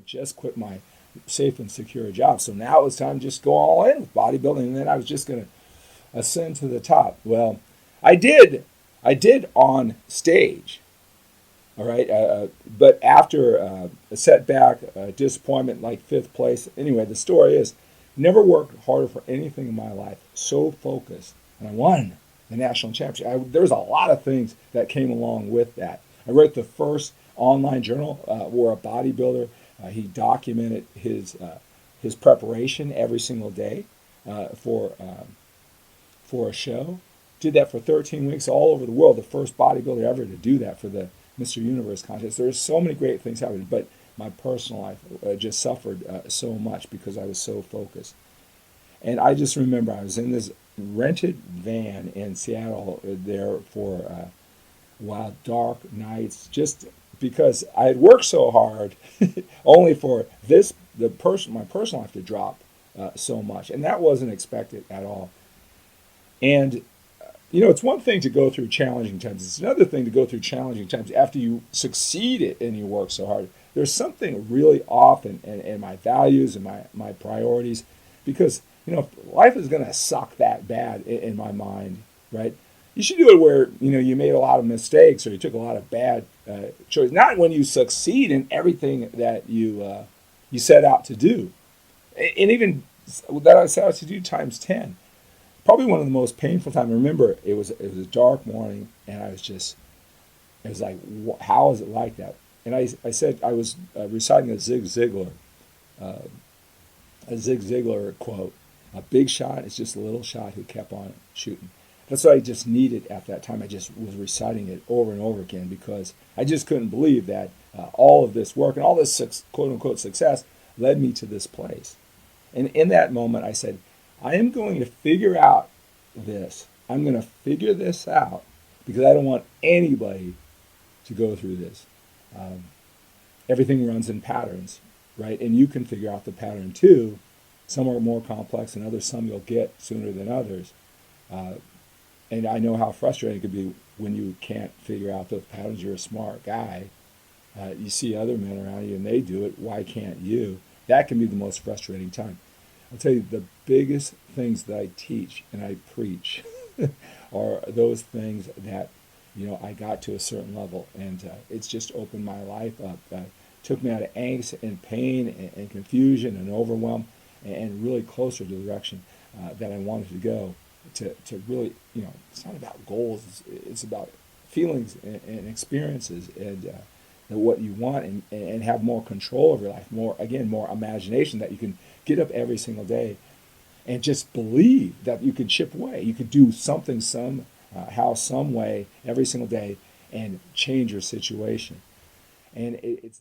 just quit my safe and secure job. So now it was time to just go all in with bodybuilding, and then I was just going to ascend to the top. Well, I did. I did on stage. All right, but after a setback, disappointment, like fifth place. Anyway, the story is, never worked harder for anything in my life. So focused, and I won the national championship. There was a lot of things that came along with that. I wrote the first online journal where a bodybuilder he documented his preparation every single day for a show. Did that for 13 weeks all over the world. The first bodybuilder ever to do that for the Mr. Universe contest. There's so many great things happening, but my personal life just suffered so much because I was so focused. And I just remember I was in this rented van in Seattle there for wild dark nights, just because I had worked so hard, only for my personal life to drop so much, and that wasn't expected at all. And it's one thing to go through challenging times. It's another thing to go through challenging times after you succeed it and you work so hard. There's something really off in my values and my priorities, because life is going to suck that bad in my mind, right? You should do it where you made a lot of mistakes or you took a lot of bad choices. Not when you succeed in everything that you set out to do, and even that I set out to do times 10. Probably one of the most painful times. I remember it was a dark morning, and it was like, how is it like that? And I said I was reciting a Zig Ziglar quote: "A big shot is just a little shot who kept on shooting." That's what I just needed at that time. I just was reciting it over and over again because I just couldn't believe that all of this work and all this quote unquote success led me to this place. And in that moment, I said, I am going to figure out this. I'm going to figure this out because I don't want anybody to go through this. Everything runs in patterns, right? And you can figure out the pattern too. Some are more complex than others. Some you'll get sooner than others. And I know how frustrating it could be when you can't figure out those patterns. You're a smart guy. You see other men around you and they do it. Why can't you? That can be the most frustrating time. I'll tell you, the biggest things that I teach and I preach are those things that, I got to a certain level, and it's just opened my life up. Took me out of angst and pain and confusion and overwhelm, and really closer to the direction that I wanted to go. To really, it's not about goals. It's about feelings and experiences and what you want, and have more control over your life. More imagination, that you can get up every single day and just believe that you can chip away. You could do something, somehow, some way, every single day, and change your situation. And it's